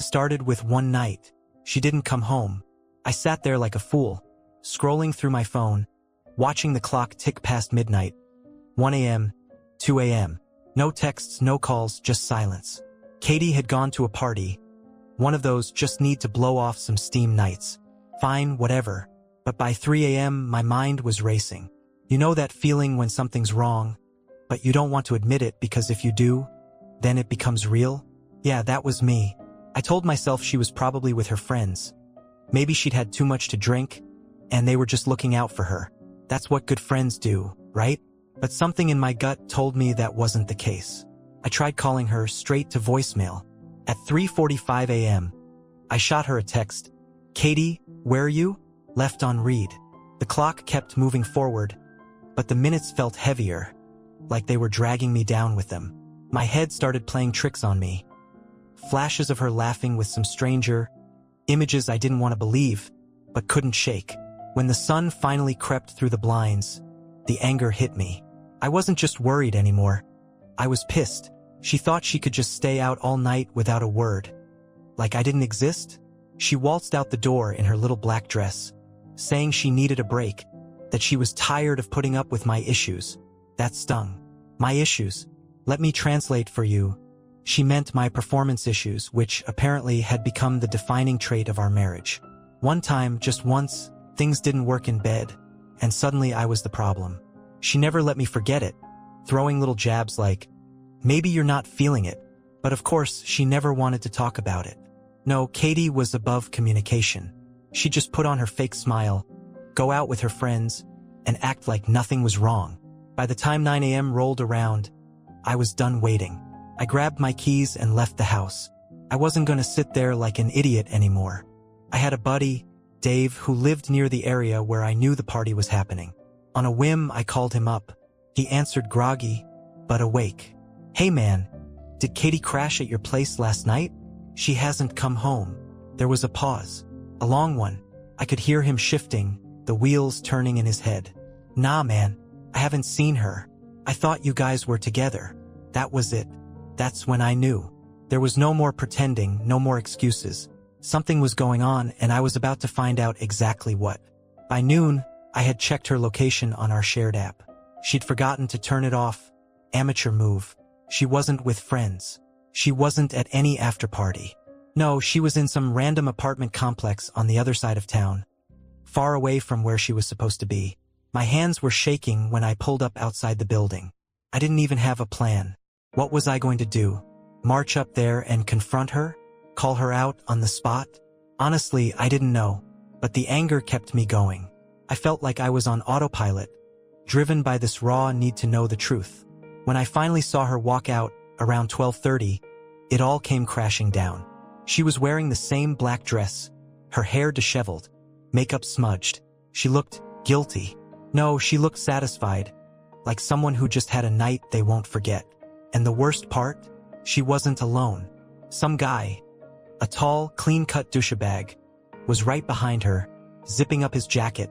started with one night. She didn't come home. I sat there like a fool, scrolling through my phone, watching the clock tick past midnight. 1 a.m., 2 a.m. No texts, no calls, just silence. Katie had gone to a party. One of those just need to blow off some steam nights. Fine, whatever. But by 3 a.m., my mind was racing. You know that feeling when something's wrong, but you don't want to admit it because if you do, then it becomes real? Yeah, that was me. I told myself she was probably with her friends. Maybe she'd had too much to drink, and they were just looking out for her. That's what good friends do, right? But something in my gut told me that wasn't the case. I tried calling her straight to voicemail. At 3:45 a.m., I shot her a text. Katie, where are you? Left on read. The clock kept moving forward, but the minutes felt heavier, like they were dragging me down with them. My head started playing tricks on me. Flashes of her laughing with some stranger, images I didn't want to believe, but couldn't shake. When the sun finally crept through the blinds, the anger hit me. I wasn't just worried anymore. I was pissed. She thought she could just stay out all night without a word. Like I didn't exist? She waltzed out the door in her little black dress, saying she needed a break, that she was tired of putting up with my issues. That stung. My issues. Let me translate for you. She meant my performance issues, which apparently had become the defining trait of our marriage. One time, just once, things didn't work in bed, and suddenly I was the problem. She never let me forget it, throwing little jabs like, maybe you're not feeling it. But of course, she never wanted to talk about it. No, Katie was above communication. She just put on her fake smile, go out with her friends, and act like nothing was wrong. By the time 9 a.m. rolled around, I was done waiting. I grabbed my keys and left the house. I wasn't going to sit there like an idiot anymore. I had a buddy, Dave, who lived near the area where I knew the party was happening. On a whim, I called him up. He answered groggy, but awake. Hey man, did Katie crash at your place last night? She hasn't come home. There was a pause. A long one. I could hear him shifting, the wheels turning in his head. Nah man, I haven't seen her. I thought you guys were together. That was it. That's when I knew. There was no more pretending, no more excuses. Something was going on, and I was about to find out exactly what. By noon, I had checked her location on our shared app. She'd forgotten to turn it off. Amateur move. She wasn't with friends. She wasn't at any after-party. No, she was in some random apartment complex on the other side of town, far away from where she was supposed to be. My hands were shaking when I pulled up outside the building. I didn't even have a plan. What was I going to do? March up there and confront her? Call her out on the spot? Honestly, I didn't know, but the anger kept me going. I felt like I was on autopilot, driven by this raw need to know the truth. When I finally saw her walk out around 12:30, it all came crashing down. She was wearing the same black dress, her hair disheveled, makeup smudged. She looked guilty. No, she looked satisfied, like someone who just had a night they won't forget. And the worst part? She wasn't alone. Some guy, a tall, clean-cut douchebag, was right behind her, zipping up his jacket,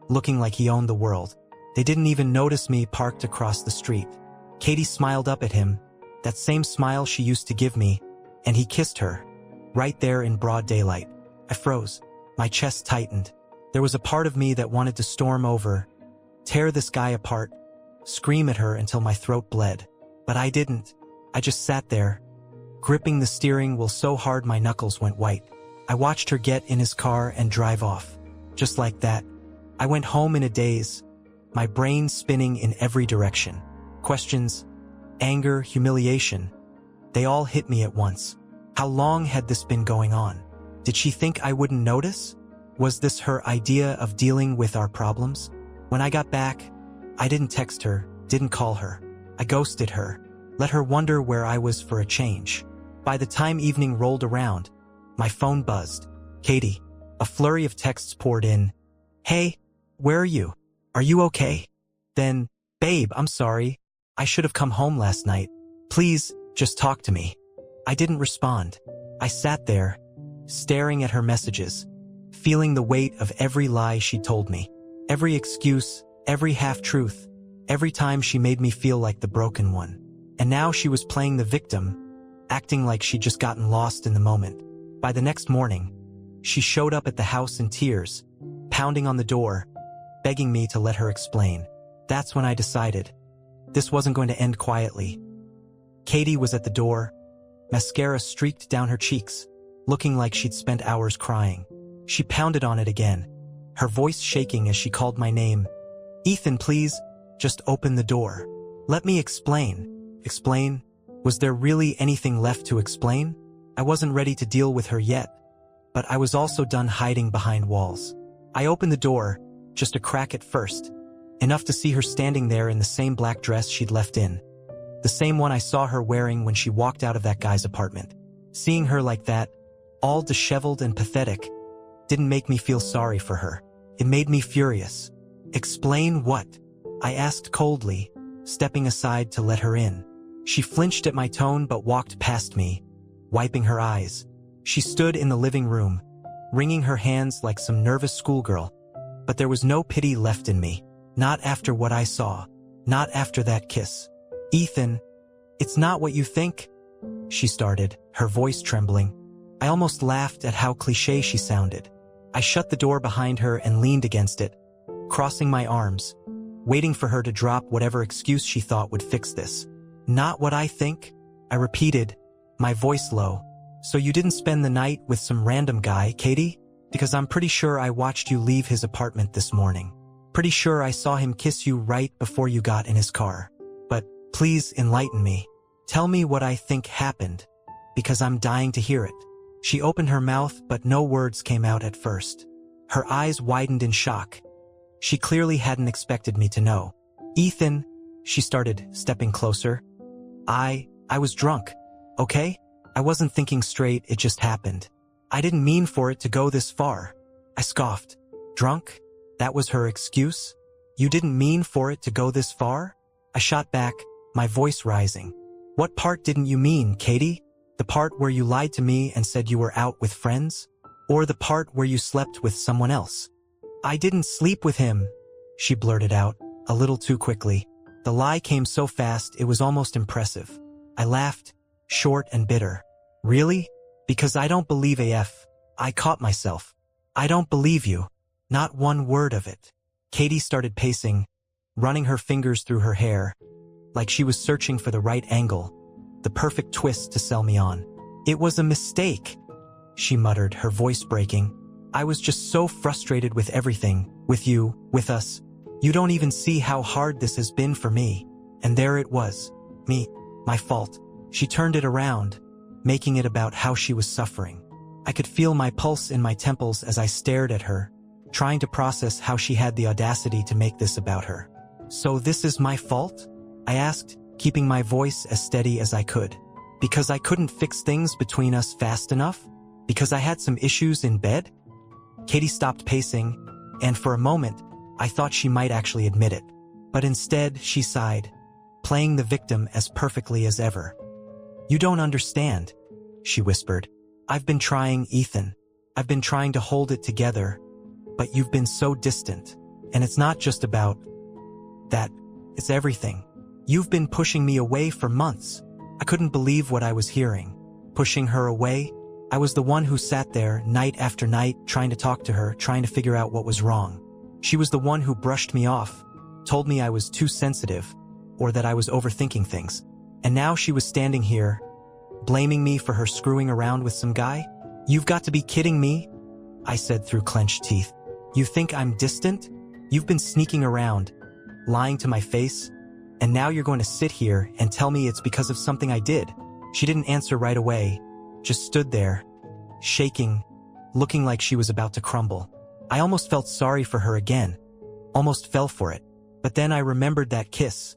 looking like he owned the world. They didn't even notice me parked across the street. Katie smiled up at him, that same smile she used to give me, and he kissed her, right there in broad daylight. I froze. My chest tightened. There was a part of me that wanted to storm over, tear this guy apart, scream at her until my throat bled. But I didn't. I just sat there, gripping the steering wheel so hard my knuckles went white. I watched her get in his car and drive off. Just like that, I went home in a daze, my brain spinning in every direction. Questions, anger, humiliation, they all hit me at once. How long had this been going on? Did she think I wouldn't notice? Was this her idea of dealing with our problems? When I got back, I didn't text her, didn't call her. I ghosted her, let her wonder where I was for a change. By the time evening rolled around, my phone buzzed. Katie. A flurry of texts poured in. Hey, where are you? Are you okay? Then, babe, I'm sorry. I should have come home last night. Please, just talk to me. I didn't respond. I sat there, staring at her messages, feeling the weight of every lie she told me. Every excuse, every half-truth, every time she made me feel like the broken one. And now she was playing the victim, acting like she'd just gotten lost in the moment. By the next morning, she showed up at the house in tears, pounding on the door, begging me to let her explain. That's when I decided this wasn't going to end quietly. Katie was at the door, mascara streaked down her cheeks, looking like she'd spent hours crying. She pounded on it again, her voice shaking as she called my name. "Ethan, please, just open the door. Let me explain." Explain? Was there really anything left to explain? I wasn't ready to deal with her yet, but I was also done hiding behind walls. I opened the door, just a crack at first, enough to see her standing there in the same black dress she'd left in. The same one I saw her wearing when she walked out of that guy's apartment. Seeing her like that, all disheveled and pathetic, didn't make me feel sorry for her. It made me furious. "Explain what?" I asked coldly, stepping aside to let her in. She flinched at my tone but walked past me, wiping her eyes. She stood in the living room, wringing her hands like some nervous schoolgirl. But there was no pity left in me. Not after what I saw. Not after that kiss. "Ethan, it's not what you think," she started, her voice trembling. I almost laughed at how cliché she sounded. I shut the door behind her and leaned against it, crossing my arms, waiting for her to drop whatever excuse she thought would fix this. "Not what I think," I repeated, my voice low. "So you didn't spend the night with some random guy, Katie? Because I'm pretty sure I watched you leave his apartment this morning. Pretty sure I saw him kiss you right before you got in his car. But please enlighten me. Tell me what I think happened, because I'm dying to hear it." She opened her mouth, but no words came out at first. Her eyes widened in shock. She clearly hadn't expected me to know. "Ethan," she started, stepping closer. I was drunk, okay? I wasn't thinking straight, it just happened. I didn't mean for it to go this far." I scoffed. "Drunk? That was her excuse? You didn't mean for it to go this far?" I shot back, my voice rising. "What part didn't you mean, Katie? The part where you lied to me and said you were out with friends? Or the part where you slept with someone else?" "I didn't sleep with him," she blurted out, a little too quickly. The lie came so fast it was almost impressive. I laughed, short and bitter. "Really? Because I don't believe AF. I caught myself. I don't believe you. Not one word of it." Katie started pacing, running her fingers through her hair, like she was searching for the right angle, the perfect twist to sell me on. "It was a mistake," she muttered, her voice breaking. "I was just so frustrated with everything, with you, with us. You don't even see how hard this has been for me. And there it was. Me. My fault." She turned it around, making it about how she was suffering. I could feel my pulse in my temples as I stared at her, trying to process how she had the audacity to make this about her. "So this is my fault?" I asked, keeping my voice as steady as I could. "Because I couldn't fix things between us fast enough? Because I had some issues in bed?" Katie stopped pacing, and for a moment, I thought she might actually admit it. But instead, she sighed, playing the victim as perfectly as ever. "You don't understand," she whispered. "I've been trying, Ethan. I've been trying to hold it together, but you've been so distant. And it's not just about that, it's everything. You've been pushing me away for months." I couldn't believe what I was hearing. Pushing her away? I was the one who sat there night after night trying to talk to her, trying to figure out what was wrong. She was the one who brushed me off, told me I was too sensitive, or that I was overthinking things. And now she was standing here, blaming me for her screwing around with some guy? "You've got to be kidding me," I said through clenched teeth. "You think I'm distant? You've been sneaking around, lying to my face, and now you're going to sit here and tell me it's because of something I did." She didn't answer right away, just stood there, shaking, looking like she was about to crumble. I almost felt sorry for her again, almost fell for it. But then I remembered that kiss,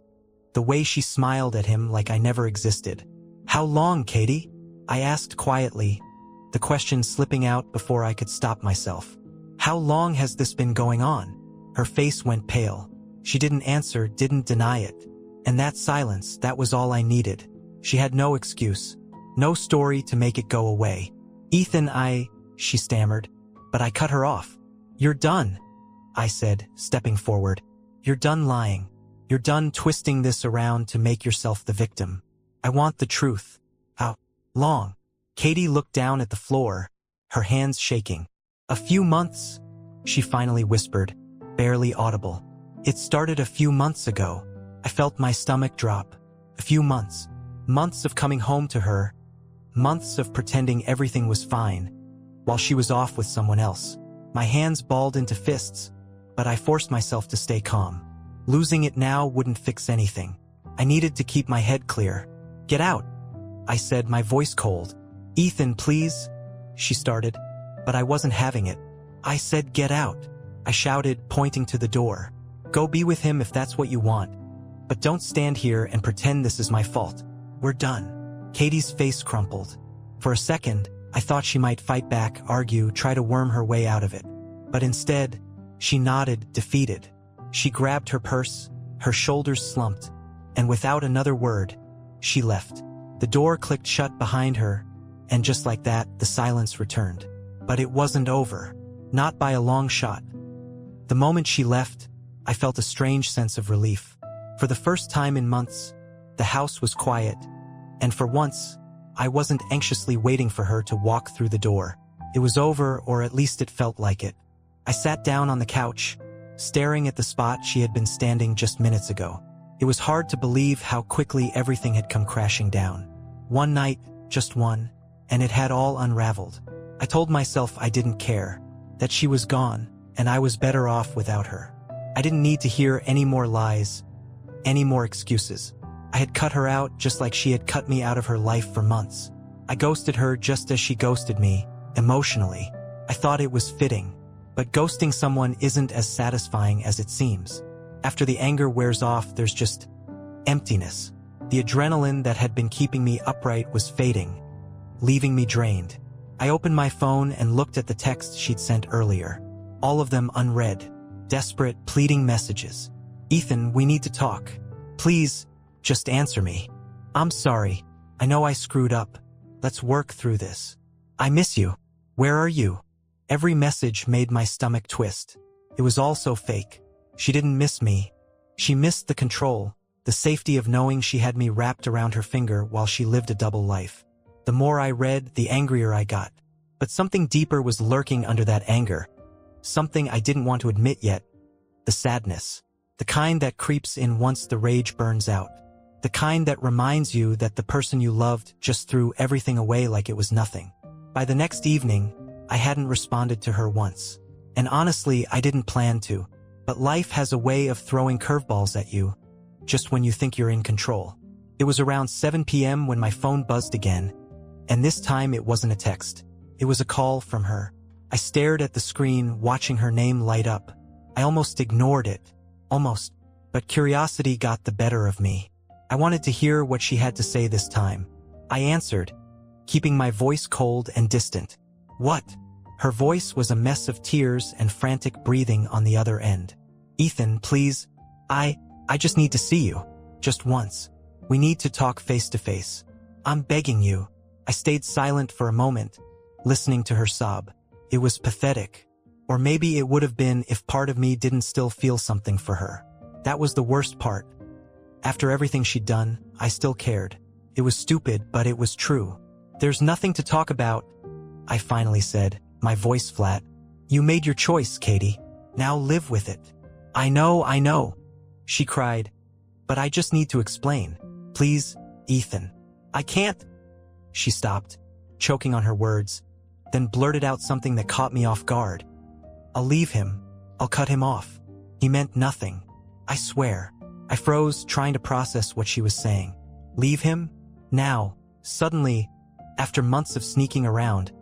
the way she smiled at him like I never existed. "How long, Katie?" I asked quietly, the question slipping out before I could stop myself. "How long has this been going on?" Her face went pale. She didn't answer, didn't deny it. And that silence, that was all I needed. She had no excuse, no story to make it go away. "Ethan, she stammered, but I cut her off. "You're done," I said, stepping forward. "You're done lying. You're done twisting this around to make yourself the victim. I want the truth." "How long?" Katie looked down at the floor, her hands shaking. "A few months," she finally whispered, barely audible. "It started a few months ago." I felt my stomach drop. A few months. Months of coming home to her. Months of pretending everything was fine, while she was off with someone else. My hands balled into fists, but I forced myself to stay calm. Losing it now wouldn't fix anything. I needed to keep my head clear. "Get out," I said, my voice cold. "Ethan, please," she started, but I wasn't having it. "I said get out," I shouted, pointing to the door. "Go be with him if that's what you want. But don't stand here and pretend this is my fault. We're done." Katie's face crumpled. For a second, I thought she might fight back, argue, try to worm her way out of it. But instead, she nodded, defeated. She grabbed her purse, her shoulders slumped, and without another word, she left. The door clicked shut behind her, and just like that, the silence returned. But it wasn't over. Not by a long shot. The moment she left, I felt a strange sense of relief. For the first time in months, the house was quiet, and for once, I wasn't anxiously waiting for her to walk through the door. It was over, or at least it felt like it. I sat down on the couch, staring at the spot she had been standing just minutes ago. It was hard to believe how quickly everything had come crashing down. One night, just one, and it had all unraveled. I told myself I didn't care, that she was gone, and I was better off without her. I didn't need to hear any more lies, any more excuses. I had cut her out just like she had cut me out of her life for months. I ghosted her just as she ghosted me, emotionally. I thought it was fitting. But ghosting someone isn't as satisfying as it seems. After the anger wears off, there's just emptiness. The adrenaline that had been keeping me upright was fading, leaving me drained. I opened my phone and looked at the texts she'd sent earlier. All of them unread. Desperate, pleading messages. "Ethan, we need to talk. Please, just answer me. I'm sorry. I know I screwed up. Let's work through this. I miss you. Where are you?" Every message made my stomach twist. It was all so fake. She didn't miss me. She missed the control, the safety of knowing she had me wrapped around her finger while she lived a double life. The more I read, the angrier I got. But something deeper was lurking under that anger. Something I didn't want to admit yet. The sadness. The kind that creeps in once the rage burns out. The kind that reminds you that the person you loved just threw everything away like it was nothing. By the next evening, I hadn't responded to her once. And honestly, I didn't plan to. But life has a way of throwing curveballs at you, just when you think you're in control. It was around 7 p.m. when my phone buzzed again, and this time it wasn't a text. It was a call from her. I stared at the screen, watching her name light up. I almost ignored it. Almost. But curiosity got the better of me. I wanted to hear what she had to say this time. I answered, keeping my voice cold and distant. "What?" Her voice was a mess of tears and frantic breathing on the other end. "Ethan, please. I just need to see you. Just once. We need to talk face to face. I'm begging you." I stayed silent for a moment, listening to her sob. It was pathetic. Or maybe it would have been if part of me didn't still feel something for her. That was the worst part. After everything she'd done, I still cared. It was stupid, but it was true. "There's nothing to talk about," I finally said, my voice flat. "You made your choice, Katie. Now live with it." I know," she cried. "But I just need to explain. Please, Ethan." "I can't." She stopped, choking on her words, then blurted out something that caught me off guard. "I'll leave him. I'll cut him off. He meant nothing. I swear." I froze, trying to process what she was saying. Leave him? Now, suddenly, after months of sneaking around,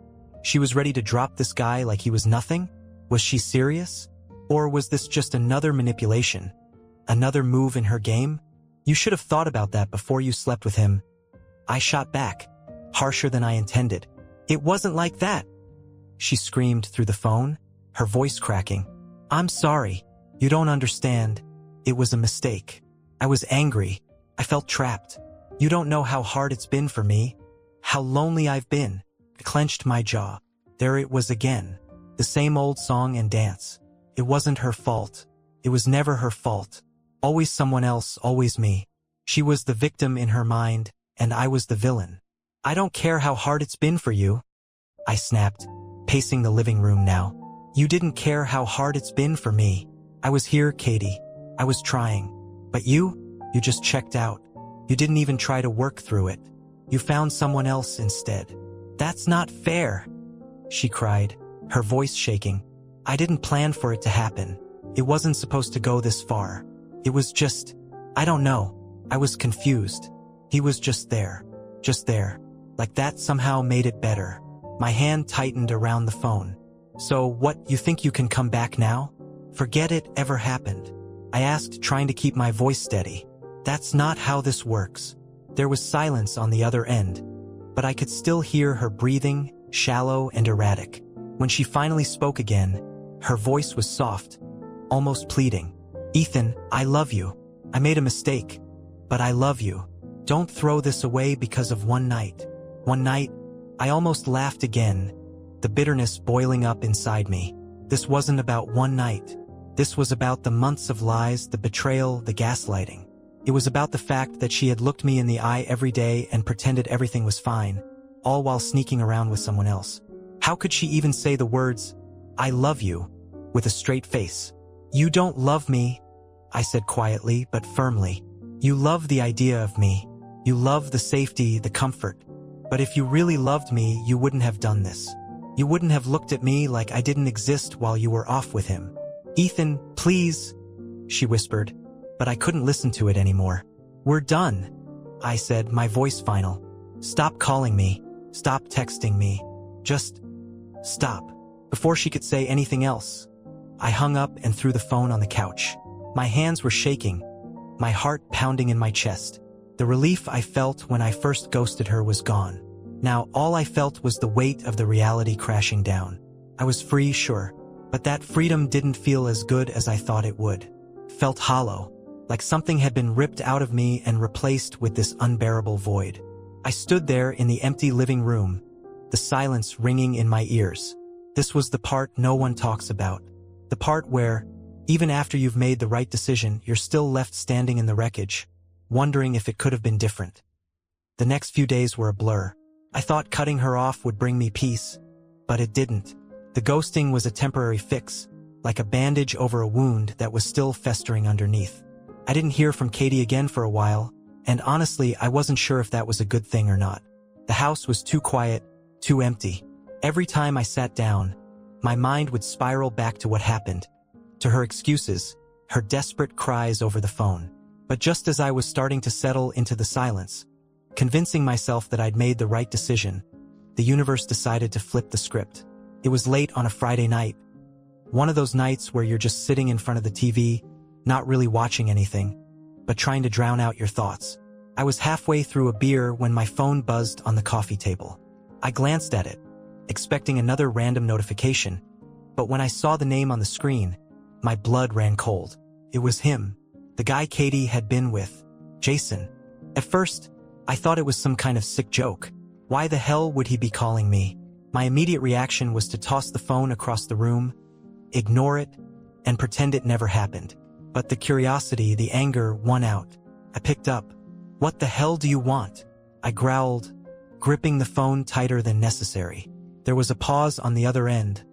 she was ready to drop this guy like he was nothing? Was she serious? Or was this just another manipulation? Another move in her game? "You should have thought about that before you slept with him." I shot back, harsher than I intended. "It wasn't like that," she screamed through the phone, her voice cracking. "I'm sorry. You don't understand. It was a mistake. I was angry. I felt trapped. You don't know how hard it's been for me. How lonely I've been." I clenched my jaw. There it was again. The same old song and dance. It wasn't her fault. It was never her fault. Always someone else, always me. She was the victim in her mind, and I was the villain. "I don't care how hard it's been for you," I snapped, pacing the living room now. You didn't care how hard it's been for me. I was here, Katie. I was trying. But you just checked out. You didn't even try to work through it. You found someone else instead. That's not fair, she cried, her voice shaking. I didn't plan for it to happen. It wasn't supposed to go this far. It was just, I don't know. I was confused. He was just there. Like that somehow made it better. My hand tightened around the phone. So what, you think you can come back now? Forget it ever happened. I asked, trying to keep my voice steady. That's not how this works. There was silence on the other end, but I could still hear her breathing, shallow and erratic. When she finally spoke again, her voice was soft, almost pleading. Ethan, I love you. I made a mistake, but I love you. Don't throw this away because of one night. One night, I almost laughed again, the bitterness boiling up inside me. This wasn't about one night. This was about the months of lies, the betrayal, the gaslighting. It was about the fact that she had looked me in the eye every day and pretended everything was fine, all while sneaking around with someone else. How could she even say the words, I love you, with a straight face? You don't love me, I said quietly but firmly. You love the idea of me. You love the safety, the comfort. But if you really loved me, you wouldn't have done this. You wouldn't have looked at me like I didn't exist while you were off with him. Ethan, please, she whispered, but I couldn't listen to it anymore. We're done, I said, my voice final. Stop calling me. Stop texting me. Just stop. Before she could say anything else, I hung up and threw the phone on the couch. My hands were shaking, my heart pounding in my chest. The relief I felt when I first ghosted her was gone. Now all I felt was the weight of the reality crashing down. I was free, sure, but that freedom didn't feel as good as I thought it would. Felt hollow, like something had been ripped out of me and replaced with this unbearable void. I stood there in the empty living room, the silence ringing in my ears. This was the part no one talks about. The part where, even after you've made the right decision, you're still left standing in the wreckage, wondering if it could have been different. The next few days were a blur. I thought cutting her off would bring me peace, but it didn't. The ghosting was a temporary fix, like a bandage over a wound that was still festering underneath. I didn't hear from Katie again for a while, and honestly, I wasn't sure if that was a good thing or not. The house was too quiet, too empty. Every time I sat down, my mind would spiral back to what happened, to her excuses, her desperate cries over the phone. But just as I was starting to settle into the silence, convincing myself that I'd made the right decision, the universe decided to flip the script. It was late on a Friday night. One of those nights where you're just sitting in front of the TV, not really watching anything, but trying to drown out your thoughts. I was halfway through a beer when my phone buzzed on the coffee table. I glanced at it, expecting another random notification, but when I saw the name on the screen, my blood ran cold. It was him, the guy Katie had been with, Jason. At first, I thought it was some kind of sick joke. Why the hell would he be calling me? My immediate reaction was to toss the phone across the room, ignore it, and pretend it never happened. But the curiosity, the anger won out. I picked up. What the hell do you want? I growled, gripping the phone tighter than necessary. There was a pause on the other end,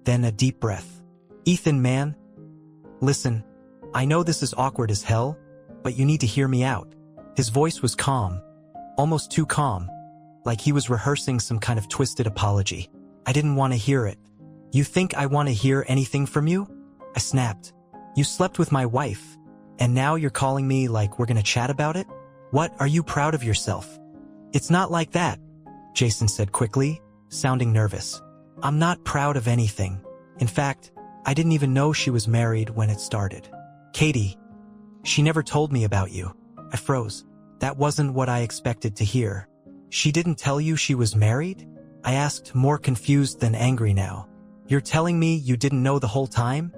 then a deep breath. Ethan, man. Listen, I know this is awkward as hell, but you need to hear me out. His voice was calm, almost too calm, like he was rehearsing some kind of twisted apology. I didn't want to hear it. You think I want to hear anything from you? I snapped. You slept with my wife, and now you're calling me like we're gonna chat about it? What, are you proud of yourself? It's not like that, Jason said quickly, sounding nervous. I'm not proud of anything. In fact, I didn't even know she was married when it started. Katie, she never told me about you. I froze. That wasn't what I expected to hear. She didn't tell you she was married? I asked, more confused than angry now. You're telling me you didn't know the whole time?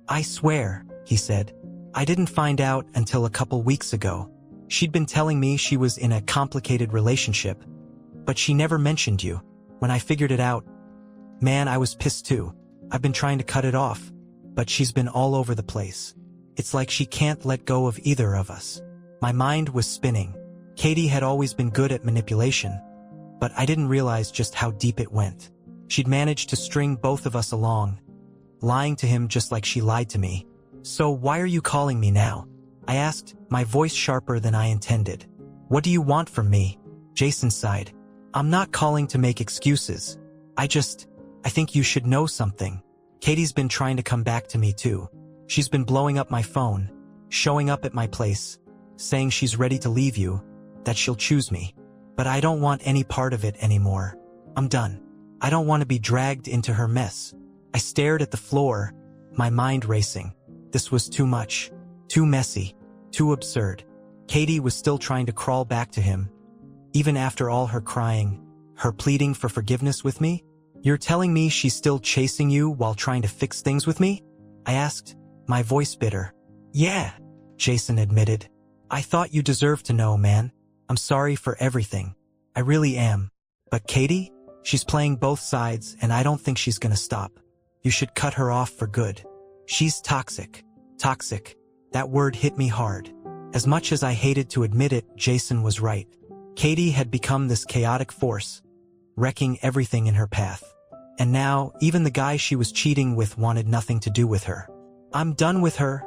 I swear, he said. I didn't find out until a couple weeks ago. She'd been telling me she was in a complicated relationship, but she never mentioned you. When I figured it out, man, I was pissed too. I've been trying to cut it off, but she's been all over the place. It's like she can't let go of either of us. My mind was spinning. Katie had always been good at manipulation, but I didn't realize just how deep it went. She'd managed to string both of us along, lying to him just like she lied to me. "So why are you calling me now?" I asked, my voice sharper than I intended. "What do you want from me?" Jason sighed. "I'm not calling to make excuses. I think you should know something. Katie's been trying to come back to me too. She's been blowing up my phone, showing up at my place, saying she's ready to leave you, that she'll choose me. But I don't want any part of it anymore. I'm done. I don't want to be dragged into her mess." I stared at the floor, my mind racing. This was too much, too messy, too absurd. Katie was still trying to crawl back to him, even after all her crying, her pleading for forgiveness with me. "You're telling me she's still chasing you while trying to fix things with me?" I asked, my voice bitter. "Yeah," Jason admitted. "I thought you deserved to know, man. I'm sorry for everything. I really am. But Katie? She's playing both sides, and I don't think she's gonna stop. You should cut her off for good. She's toxic." Toxic. That word hit me hard. As much as I hated to admit it, Jason was right. Katie had become this chaotic force, wrecking everything in her path. And now, even the guy she was cheating with wanted nothing to do with her. "I'm done with her,"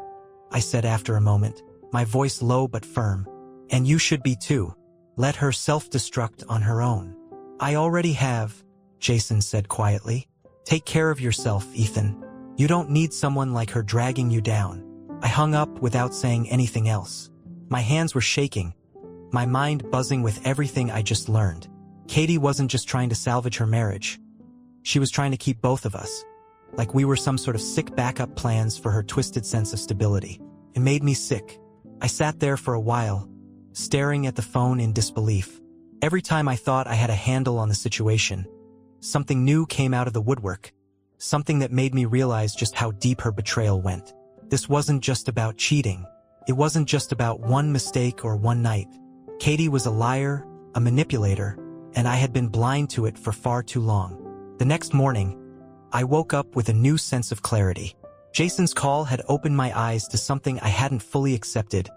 I said after a moment, my voice low but firm. "And you should be too. Let her self-destruct on her own." "I already have," Jason said quietly. "Take care of yourself, Ethan. You don't need someone like her dragging you down." I hung up without saying anything else. My hands were shaking, my mind buzzing with everything I just learned. Katie wasn't just trying to salvage her marriage. She was trying to keep both of us, like we were some sort of sick backup plans for her twisted sense of stability. It made me sick. I sat there for a while, staring at the phone in disbelief. Every time I thought I had a handle on the situation, something new came out of the woodwork, something that made me realize just how deep her betrayal went. This wasn't just about cheating. It wasn't just about one mistake or one night. Katie was a liar, a manipulator, and I had been blind to it for far too long. The next morning, I woke up with a new sense of clarity. Jason's call had opened my eyes to something I hadn't fully accepted.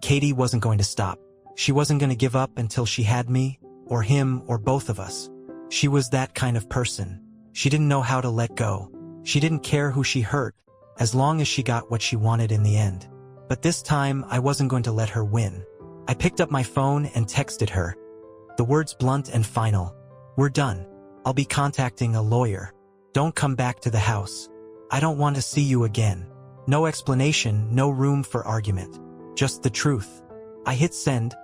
Katie wasn't going to stop. She wasn't going to give up until she had me, or him, or both of us. She was that kind of person. She didn't know how to let go. She didn't care who she hurt, as long as she got what she wanted in the end. But this time, I wasn't going to let her win. I picked up my phone and texted her. The words blunt and final. "We're done. I'll be contacting a lawyer. Don't come back to the house. I don't want to see you again." No explanation, no room for argument. Just the truth. I hit send,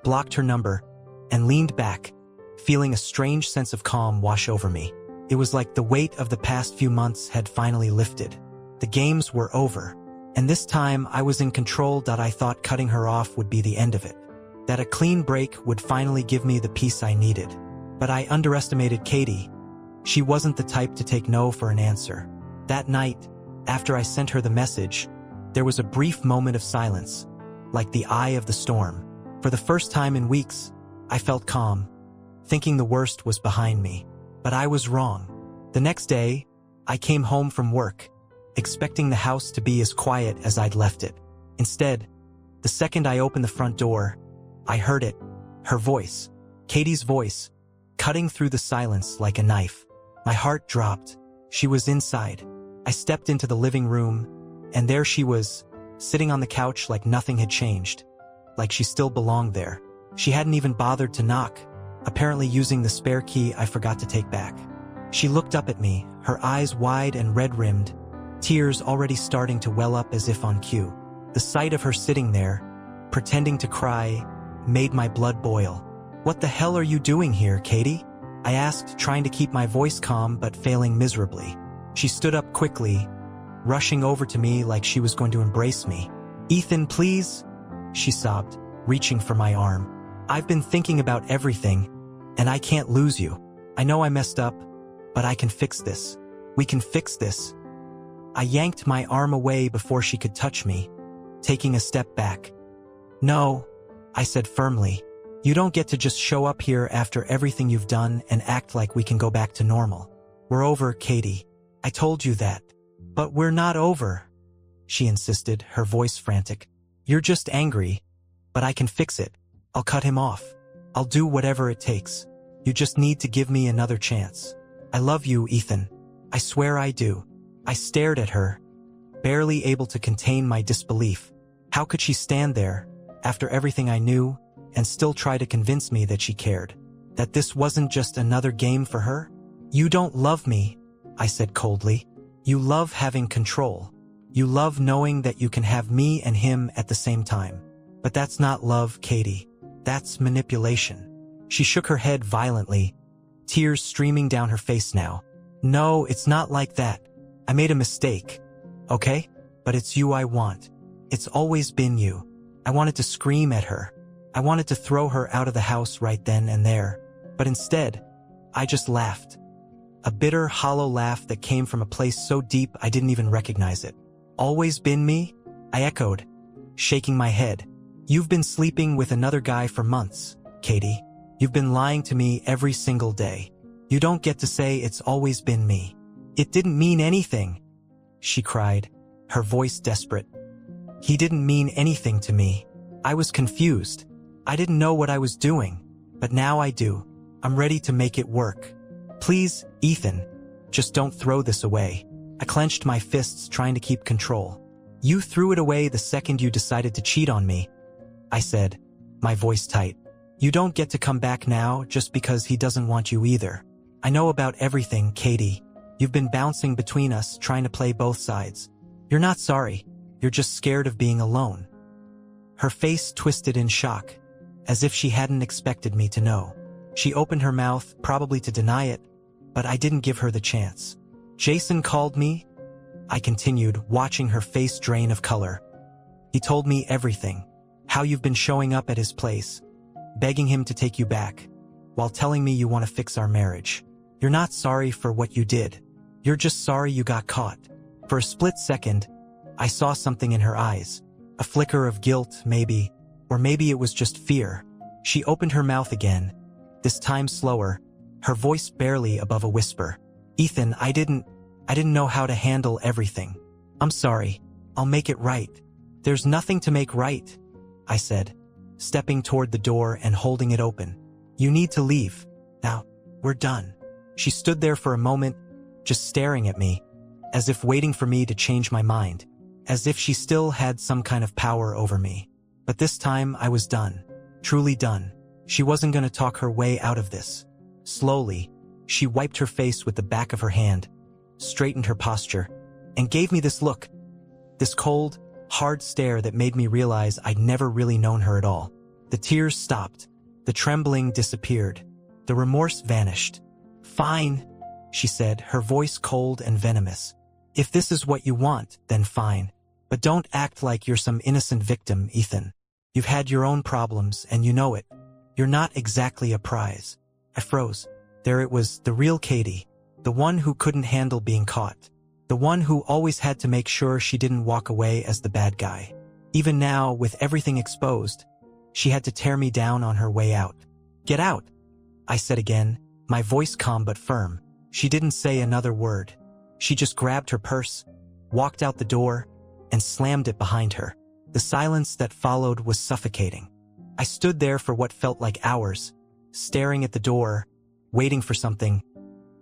blocked her number, and leaned back, feeling a strange sense of calm wash over me. It was like the weight of the past few months had finally lifted. The games were over, and this time I was in control. I thought cutting her off would be the end of it, that a clean break would finally give me the peace I needed. But I underestimated Katie. She wasn't the type to take no for an answer. That night, after I sent her the message, there was a brief moment of silence, like the eye of the storm. For the first time in weeks, I felt calm, thinking the worst was behind me. But I was wrong. The next day, I came home from work, expecting the house to be as quiet as I'd left it. Instead, the second I opened the front door, I heard it, her voice, Katie's voice, cutting through the silence like a knife. My heart dropped. She was inside. I stepped into the living room, and there she was, sitting on the couch like nothing had changed, like she still belonged there. She hadn't even bothered to knock, apparently using the spare key I forgot to take back. She looked up at me, her eyes wide and red-rimmed, tears already starting to well up as if on cue. The sight of her sitting there, pretending to cry, made my blood boil. "What the hell are you doing here, Katie?" I asked, trying to keep my voice calm but failing miserably. She stood up quickly, rushing over to me like she was going to embrace me. "Ethan, please," she sobbed, reaching for my arm. "I've been thinking about everything, and I can't lose you. I know I messed up, but I can fix this. We can fix this." I yanked my arm away before she could touch me, taking a step back. "No," I said firmly. "You don't get to just show up here after everything you've done and act like we can go back to normal. We're over, Katie. I told you that." "But we're not over," she insisted, her voice frantic. "You're just angry, but I can fix it. I'll cut him off. I'll do whatever it takes. You just need to give me another chance." I love you, Ethan. I swear I do. I stared at her, barely able to contain my disbelief. How could she stand there, after everything I knew, and still try to convince me that she cared? That this wasn't just another game for her? You don't love me, I said coldly. You love having control. You love knowing that you can have me and him at the same time. But that's not love, Katie. That's manipulation. She shook her head violently, tears streaming down her face now. No, it's not like that. I made a mistake, okay? But it's you I want. It's always been you. I wanted to scream at her. I wanted to throw her out of the house right then and there. But instead, I just laughed. A bitter, hollow laugh that came from a place so deep I didn't even recognize it. Always been me? I echoed, shaking my head. You've been sleeping with another guy for months, Katie. You've been lying to me every single day. You don't get to say it's always been me. It didn't mean anything, she cried, her voice desperate. He didn't mean anything to me. I was confused. I didn't know what I was doing, but now I do. I'm ready to make it work. Please, Ethan, just don't throw this away. I clenched my fists trying to keep control. You threw it away the second you decided to cheat on me, I said, my voice tight. You don't get to come back now just because he doesn't want you either. I know about everything, Katie. You've been bouncing between us, trying to play both sides. You're not sorry. You're just scared of being alone. Her face twisted in shock, as if she hadn't expected me to know. She opened her mouth, probably to deny it, but I didn't give her the chance. Jason called me, I continued, watching her face drain of color. He told me everything, how you've been showing up at his place, begging him to take you back, while telling me you want to fix our marriage. You're not sorry for what you did. You're just sorry you got caught. For a split second, I saw something in her eyes. A flicker of guilt, maybe, or maybe it was just fear. She opened her mouth again, this time slower, her voice barely above a whisper. Ethan, I didn't know how to handle everything. I'm sorry. I'll make it right. There's nothing to make right, I said, stepping toward the door and holding it open. You need to leave. Now, we're done. She stood there for a moment, just staring at me, as if waiting for me to change my mind, as if she still had some kind of power over me. But this time I was done, truly done. She wasn't going to talk her way out of this. Slowly, she wiped her face with the back of her hand, straightened her posture, and gave me this look, this cold, hard stare that made me realize I'd never really known her at all. The tears stopped, the trembling disappeared, the remorse vanished. Fine, she said, her voice cold and venomous. If this is what you want, then fine. But don't act like you're some innocent victim, Ethan. You've had your own problems, and you know it. You're not exactly a prize. I froze. There it was, the real Katie, the one who couldn't handle being caught, the one who always had to make sure she didn't walk away as the bad guy. Even now, with everything exposed, she had to tear me down on her way out. Get out, I said again, my voice calm but firm. She didn't say another word. She just grabbed her purse, walked out the door, and slammed it behind her. The silence that followed was suffocating. I stood there for what felt like hours, staring at the door, waiting for something,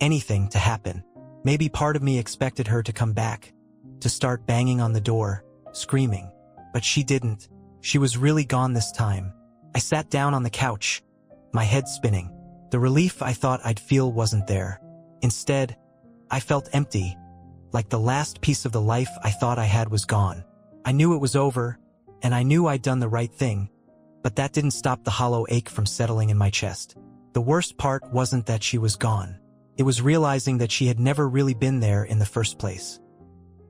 anything to happen. Maybe part of me expected her to come back, to start banging on the door, screaming. But she didn't. She was really gone this time. I sat down on the couch, my head spinning. The relief I thought I'd feel wasn't there. Instead, I felt empty, like the last piece of the life I thought I had was gone. I knew it was over, and I knew I'd done the right thing, but that didn't stop the hollow ache from settling in my chest. The worst part wasn't that she was gone. It was realizing that she had never really been there in the first place.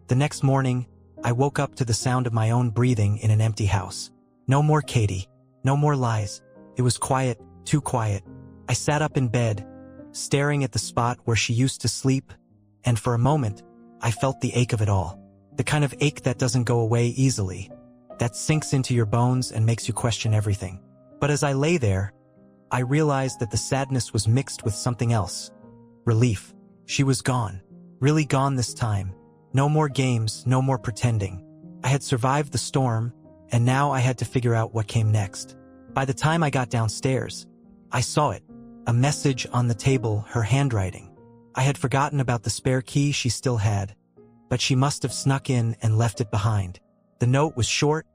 The next morning, I woke up to the sound of my own breathing in an empty house. No more Katie. No more lies. It was quiet, too quiet. I sat up in bed, staring at the spot where she used to sleep, and for a moment, I felt the ache of it all. The kind of ache that doesn't go away easily, that sinks into your bones and makes you question everything. But as I lay there, I realized that the sadness was mixed with something else. Relief. She was gone. Really gone this time. No more games, no more pretending. I had survived the storm, and now I had to figure out what came next. By the time I got downstairs, I saw it. A message on the table, her handwriting. I had forgotten about the spare key she still had, but she must have snuck in and left it behind. The note was short,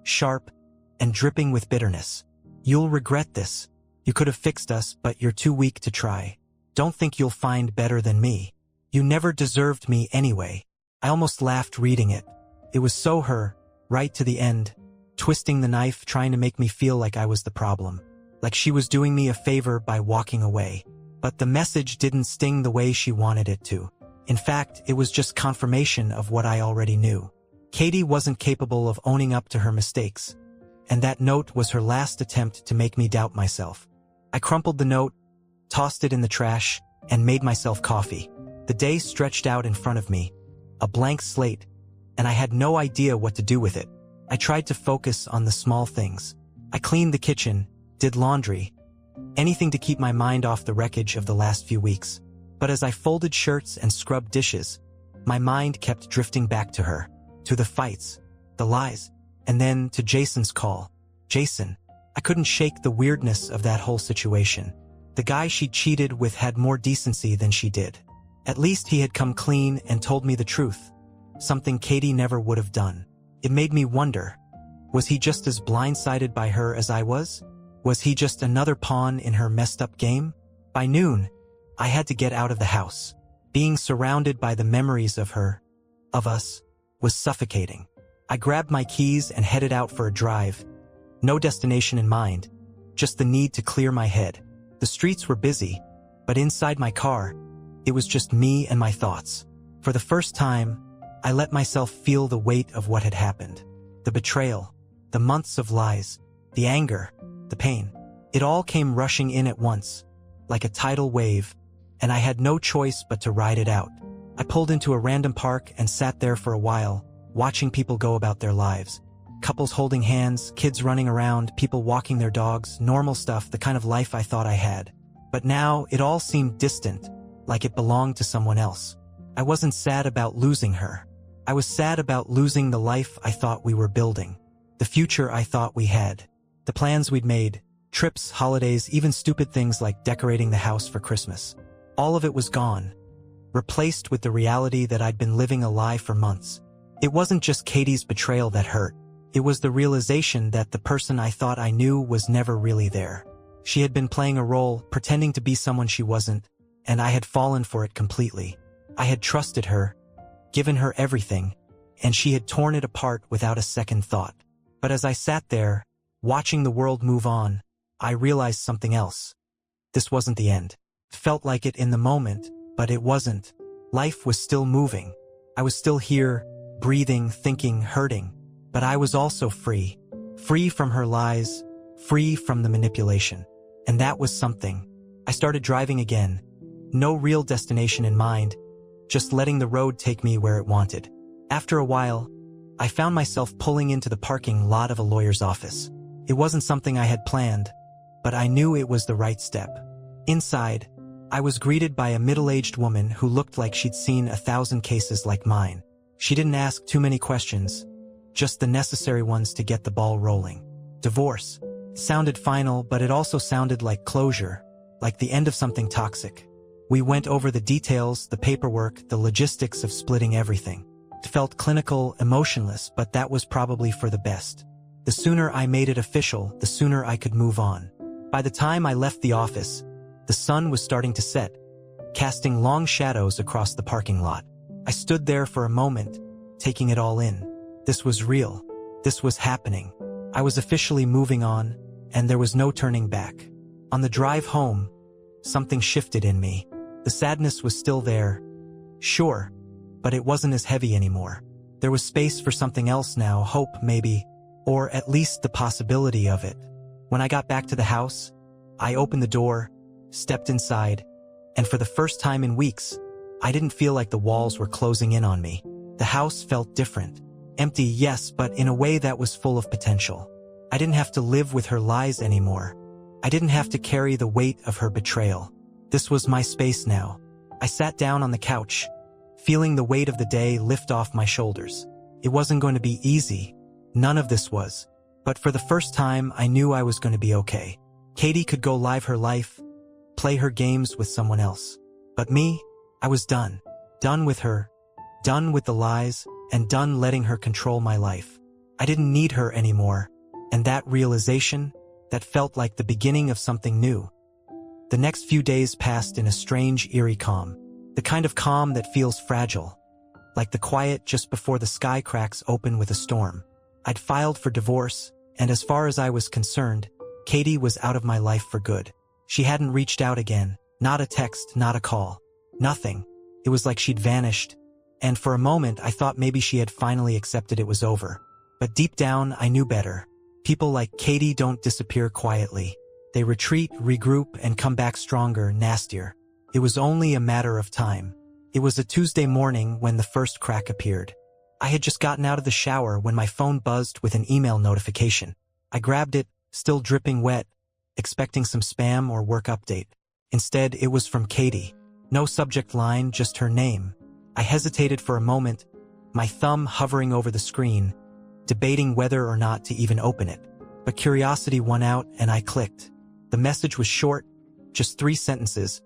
sharp, and dripping with bitterness. "You'll regret this. You could have fixed us, but you're too weak to try. Don't think you'll find better than me. You never deserved me anyway." I almost laughed reading it. It was so her, right to the end, twisting the knife, trying to make me feel like I was the problem. Like she was doing me a favor by walking away. But the message didn't sting the way she wanted it to. In fact, it was just confirmation of what I already knew. Katie wasn't capable of owning up to her mistakes, and that note was her last attempt to make me doubt myself. I crumpled the note, tossed it in the trash, and made myself coffee. The day stretched out in front of me, a blank slate, and I had no idea what to do with it. I tried to focus on the small things. I cleaned the kitchen, did laundry, anything to keep my mind off the wreckage of the last few weeks. But as I folded shirts and scrubbed dishes, my mind kept drifting back to her, to the fights, the lies, and then to Jason's call. Jason. I couldn't shake the weirdness of that whole situation. The guy she cheated with had more decency than she did. At least he had come clean and told me the truth, something Katie never would have done. It made me wonder, was he just as blindsided by her as I was? Was he just another pawn in her messed-up game? By noon, I had to get out of the house. Being surrounded by the memories of her, of us, was suffocating. I grabbed my keys and headed out for a drive. No destination in mind, just the need to clear my head. The streets were busy, but inside my car, it was just me and my thoughts. For the first time, I let myself feel the weight of what had happened. The betrayal, the months of lies, the anger, the pain. It all came rushing in at once, like a tidal wave, and I had no choice but to ride it out. I pulled into a random park and sat there for a while, watching people go about their lives. Couples holding hands, kids running around, people walking their dogs, normal stuff, the kind of life I thought I had. But now, it all seemed distant, like it belonged to someone else. I wasn't sad about losing her. I was sad about losing the life I thought we were building. The future I thought we had. The plans we'd made, trips, holidays, even stupid things like decorating the house for Christmas. All of it was gone, replaced with the reality that I'd been living a lie for months. It wasn't just Katie's betrayal that hurt. It was the realization that the person I thought I knew was never really there. She had been playing a role, pretending to be someone she wasn't, and I had fallen for it completely. I had trusted her, given her everything, and she had torn it apart without a second thought. But as I sat there, watching the world move on, I realized something else. This wasn't the end. It felt like it in the moment, but it wasn't. Life was still moving. I was still here, breathing, thinking, hurting. But I was also free. Free from her lies, free from the manipulation. And that was something. I started driving again. No real destination in mind, just letting the road take me where it wanted. After a while, I found myself pulling into the parking lot of a lawyer's office. It wasn't something I had planned, but I knew it was the right step. Inside, I was greeted by a middle-aged woman who looked like she'd seen 1,000 cases like mine. She didn't ask too many questions, just the necessary ones to get the ball rolling. Divorce. It sounded final, but it also sounded like closure, like the end of something toxic. We went over the details, the paperwork, the logistics of splitting everything. It felt clinical, emotionless, but that was probably for the best. The sooner I made it official, the sooner I could move on. By the time I left the office, the sun was starting to set, casting long shadows across the parking lot. I stood there for a moment, taking it all in. This was real. This was happening. I was officially moving on, and there was no turning back. On the drive home, something shifted in me. The sadness was still there, sure, but it wasn't as heavy anymore. There was space for something else now, hope maybe, or at least the possibility of it. When I got back to the house, I opened the door, stepped inside, and for the first time in weeks, I didn't feel like the walls were closing in on me. The house felt different. Empty, yes, but in a way that was full of potential. I didn't have to live with her lies anymore. I didn't have to carry the weight of her betrayal. This was my space now. I sat down on the couch, feeling the weight of the day lift off my shoulders. It wasn't going to be easy. None of this was. But for the first time, I knew I was going to be okay. Katie could go live her life, play her games with someone else. But me, I was done. Done with her. Done with the lies, and done letting her control my life. I didn't need her anymore, and that realization, that felt like the beginning of something new. The next few days passed in a strange, eerie calm. The kind of calm that feels fragile. Like the quiet just before the sky cracks open with a storm. I'd filed for divorce, and as far as I was concerned, Katie was out of my life for good. She hadn't reached out again. Not a text, not a call. Nothing. It was like she'd vanished. And for a moment, I thought maybe she had finally accepted it was over. But deep down, I knew better. People like Katie don't disappear quietly. They retreat, regroup, and come back stronger, nastier. It was only a matter of time. It was a Tuesday morning when the first crack appeared. I had just gotten out of the shower when my phone buzzed with an email notification. I grabbed it, still dripping wet, expecting some spam or work update. Instead, it was from Katie. No subject line, just her name. I hesitated for a moment, my thumb hovering over the screen, debating whether or not to even open it. But curiosity won out and I clicked. The message was short, just 3 sentences,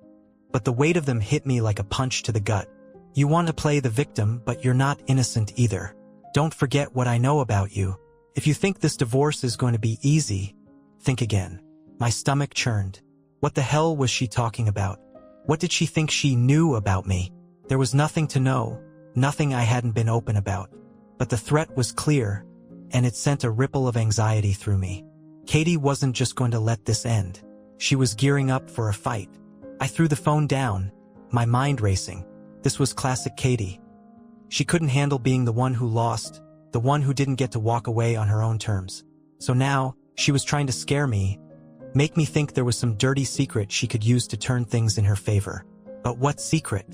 but the weight of them hit me like a punch to the gut. You want to play the victim, but you're not innocent either. Don't forget what I know about you. If you think this divorce is going to be easy, think again. My stomach churned. What the hell was she talking about? What did she think she knew about me? There was nothing to know, nothing I hadn't been open about. But the threat was clear, and it sent a ripple of anxiety through me. Katie wasn't just going to let this end. She was gearing up for a fight. I threw the phone down, my mind racing. This was classic Katie. She couldn't handle being the one who lost, the one who didn't get to walk away on her own terms. So now, she was trying to scare me, make me think there was some dirty secret she could use to turn things in her favor. But what secret?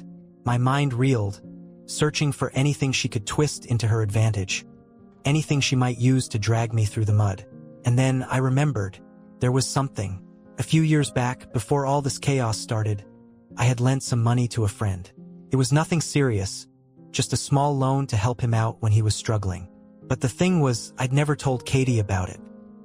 My mind reeled, searching for anything she could twist into her advantage. Anything she might use to drag me through the mud. And then I remembered. There was something. A few years back, before all this chaos started, I had lent some money to a friend. It was nothing serious, just a small loan to help him out when he was struggling. But the thing was, I'd never told Katie about it.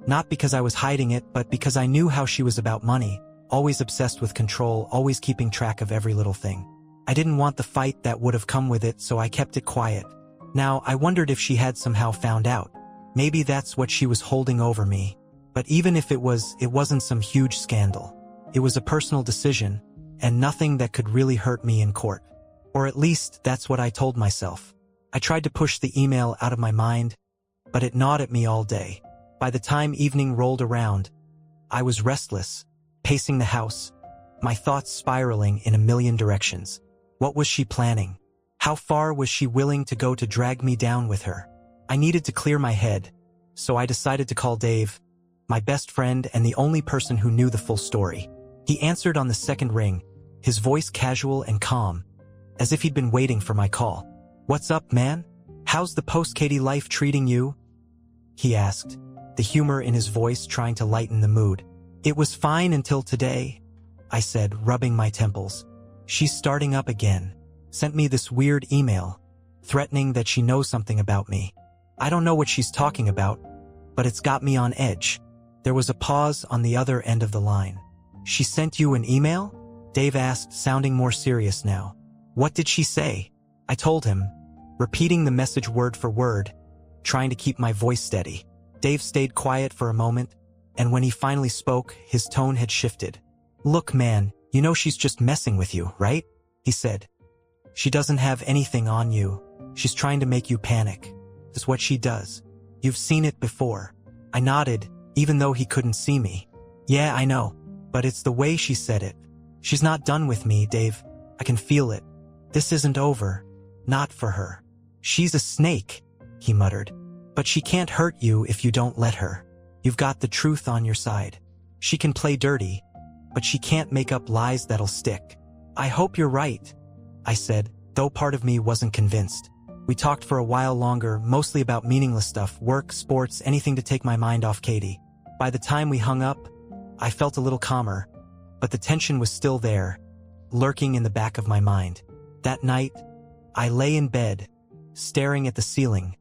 Not because I was hiding it, but because I knew how she was about money, always obsessed with control, always keeping track of every little thing. I didn't want the fight that would have come with it, so I kept it quiet. Now, I wondered if she had somehow found out. Maybe that's what she was holding over me. But even if it wasn't some huge scandal. It was a personal decision, and nothing that could really hurt me in court. Or at least, that's what I told myself. I tried to push the email out of my mind, but it gnawed at me all day. By the time evening rolled around, I was restless, pacing the house, my thoughts spiraling in a million directions. What was she planning? How far was she willing to go to drag me down with her? I needed to clear my head, so I decided to call Dave, my best friend and the only person who knew the full story. He answered on the second ring, his voice casual and calm, as if he'd been waiting for my call. "What's up, man? How's the post-Katie life treating you?" he asked, the humor in his voice trying to lighten the mood. "It was fine until today," I said, rubbing my temples. "She's starting up again. Sent me this weird email, threatening that she knows something about me. I don't know what she's talking about, but it's got me on edge." There was a pause on the other end of the line. "She sent you an email?" Dave asked, sounding more serious now. "What did she say?" I told him, repeating the message word for word, trying to keep my voice steady. Dave stayed quiet for a moment, and when he finally spoke, his tone had shifted. "Look, man, you know she's just messing with you, right?" he said. "She doesn't have anything on you. She's trying to make you panic. That's what she does. You've seen it before." I nodded, even though he couldn't see me. "Yeah, I know, but it's the way she said it. She's not done with me, Dave. I can feel it. This isn't over. Not for her. She's a snake," he muttered. "But she can't hurt you if you don't let her. You've got the truth on your side. She can play dirty, but she can't make up lies that'll stick." "I hope you're right," I said, though part of me wasn't convinced. We talked for a while longer, mostly about meaningless stuff, work, sports, anything to take my mind off Katie. By the time we hung up, I felt a little calmer, but the tension was still there, lurking in the back of my mind. That night, I lay in bed, staring at the ceiling,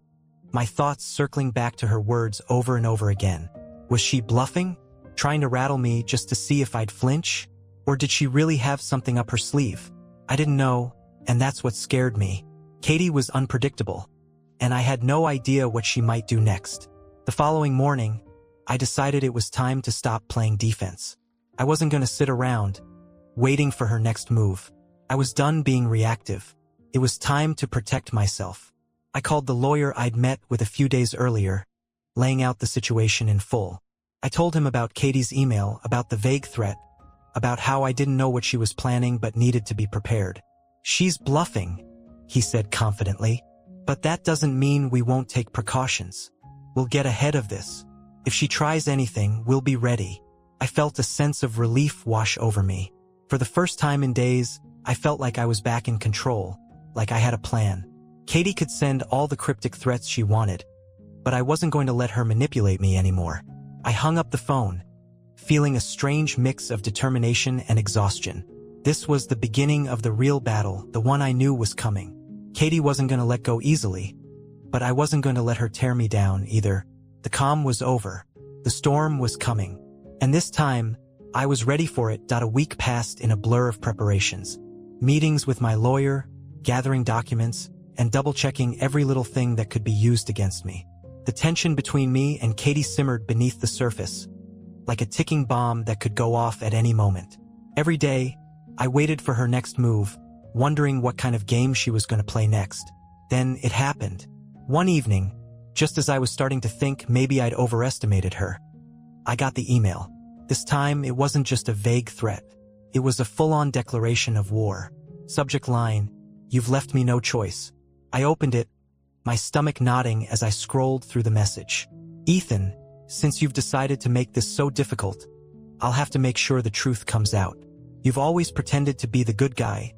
my thoughts circling back to her words over and over again. Was she bluffing, trying to rattle me just to see if I'd flinch? Or did she really have something up her sleeve? I didn't know, And that's what scared me. Katie was unpredictable, and I had no idea what she might do next. The following morning, I decided it was time to stop playing defense. I wasn't going to sit around, waiting for her next move. I was done being reactive. It was time to protect myself. I called the lawyer I'd met with a few days earlier, laying out the situation in full. I told him about Katie's email, about the vague threat, about how I didn't know what she was planning but needed to be prepared. "She's bluffing," he said confidently. "But that doesn't mean we won't take precautions. We'll get ahead of this. If she tries anything, we'll be ready." I felt a sense of relief wash over me. For the first time in days, I felt like I was back in control, like I had a plan. Katie could send all the cryptic threats she wanted, but I wasn't going to let her manipulate me anymore. I hung up the phone, feeling a strange mix of determination and exhaustion. This was the beginning of the real battle, the one I knew was coming. Katie wasn't going to let go easily, but I wasn't going to let her tear me down either. The calm was over. The storm was coming. And this time, I was ready for it. A week passed in a blur of preparations. Meetings with my lawyer, gathering documents, and double-checking every little thing that could be used against me. The tension between me and Katie simmered beneath the surface, like a ticking bomb that could go off at any moment. Every day, I waited for her next move, wondering what kind of game she was going to play next. Then it happened. One evening, just as I was starting to think maybe I'd overestimated her, I got the email. This time, it wasn't just a vague threat. It was a full-on declaration of war. Subject line, "You've left me no choice." I opened it, my stomach knotting as I scrolled through the message. "Ethan, since you've decided to make this so difficult, I'll have to make sure the truth comes out. You've always pretended to be the good guy,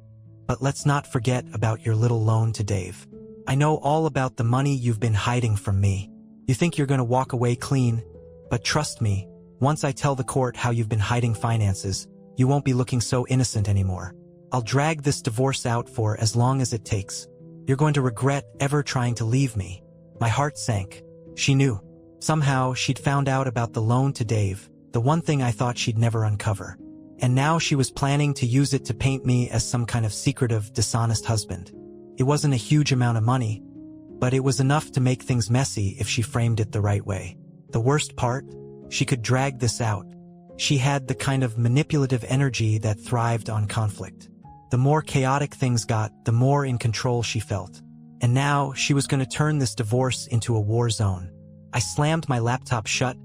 but let's not forget about your little loan to Dave. I know all about the money you've been hiding from me. You think you're going to walk away clean, but trust me, once I tell the court how you've been hiding finances, you won't be looking so innocent anymore. I'll drag this divorce out for as long as it takes. You're going to regret ever trying to leave me." My heart sank. She knew. Somehow, she'd found out about the loan to Dave, the one thing I thought she'd never uncover. And now she was planning to use it to paint me as some kind of secretive, dishonest husband. It wasn't a huge amount of money, but it was enough to make things messy if she framed it the right way. The worst part? She could drag this out. She had the kind of manipulative energy that thrived on conflict. The more chaotic things got, the more in control she felt. And now she was going to turn this divorce into a war zone. I slammed my laptop shut,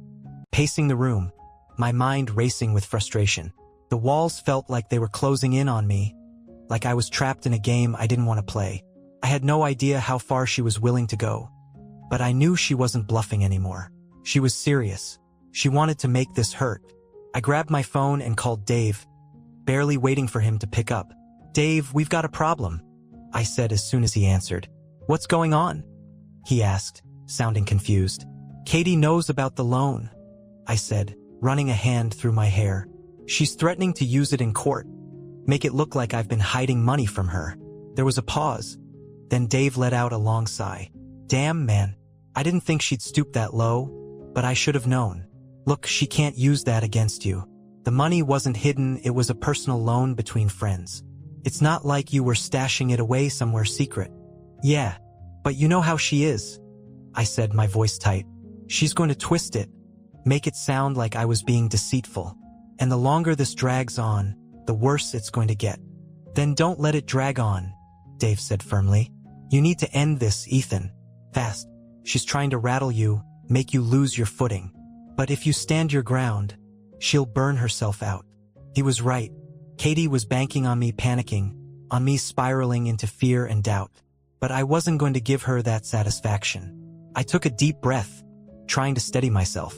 pacing the room, my mind racing with frustration. The walls felt like they were closing in on me, like I was trapped in a game I didn't want to play. I had no idea how far she was willing to go, but I knew she wasn't bluffing anymore. She was serious. She wanted to make this hurt. I grabbed my phone and called Dave, barely waiting for him to pick up. "Dave, we've got a problem," I said as soon as he answered. "What's going on?" he asked, sounding confused. "Katie knows about the loan," I said, running a hand through my hair. "She's threatening to use it in court, make it look like I've been hiding money from her." There was a pause. Then Dave let out a long sigh. "Damn, man. I didn't think she'd stoop that low, but I should have known. Look, she can't use that against you. The money wasn't hidden, it was a personal loan between friends. It's not like you were stashing it away somewhere secret." "Yeah, but you know how she is," I said, my voice tight. "She's going to twist it, make it sound like I was being deceitful. And the longer this drags on, the worse it's going to get." "Then don't let it drag on," Dave said firmly. "You need to end this, Ethan. Fast. She's trying to rattle you, make you lose your footing. But if you stand your ground, she'll burn herself out." He was right. Katie was banking on me panicking, on me spiraling into fear and doubt. But I wasn't going to give her that satisfaction. I took a deep breath, trying to steady myself.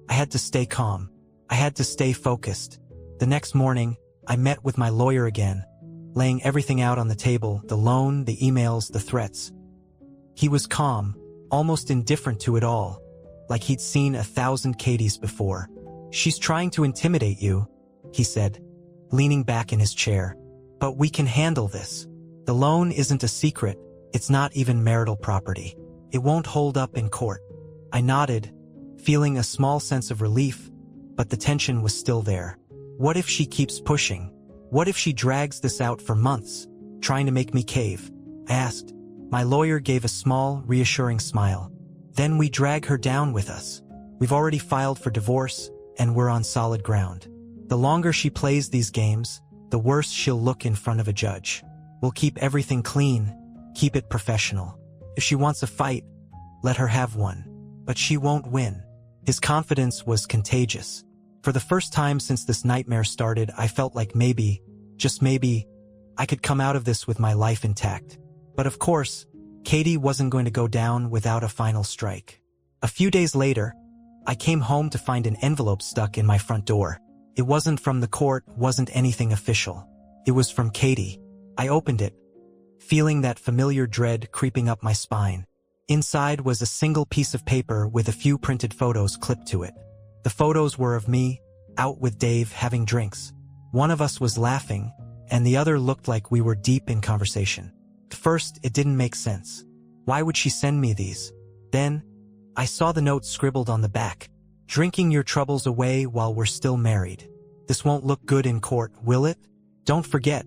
I had to stay calm. I had to stay focused. The next morning, I met with my lawyer again, laying everything out on the table, the loan, the emails, the threats. He was calm, almost indifferent to it all, like he'd seen 1,000 Katies before. "She's trying to intimidate you," he said, leaning back in his chair. "But we can handle this. The loan isn't a secret, it's not even marital property. It won't hold up in court." I nodded, feeling a small sense of relief, but the tension was still there. What if she keeps pushing? What if she drags this out for months, trying to make me cave? I asked. My lawyer gave a small, reassuring smile. Then we drag her down with us. We've already filed for divorce, and we're on solid ground. The longer she plays these games, the worse she'll look in front of a judge. We'll keep everything clean, keep it professional. If she wants a fight, let her have one. But she won't win. His confidence was contagious. For the first time since this nightmare started, I felt like maybe, just maybe, I could come out of this with my life intact. But of course, Katie wasn't going to go down without a final strike. A few days later, I came home to find an envelope stuck in my front door. It wasn't from the court, wasn't anything official. It was from Katie. I opened it, feeling that familiar dread creeping up my spine. Inside was a single piece of paper with a few printed photos clipped to it. The photos were of me, out with Dave having drinks. One of us was laughing, and the other looked like we were deep in conversation. At first, it didn't make sense. Why would she send me these? Then, I saw the note scribbled on the back. Drinking your troubles away while we're still married. This won't look good in court, will it? Don't forget,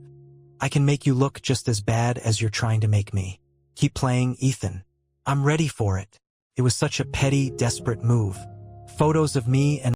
I can make you look just as bad as you're trying to make me. Keep playing, Ethan. I'm ready for it. It was such a petty, desperate move. Photos of me and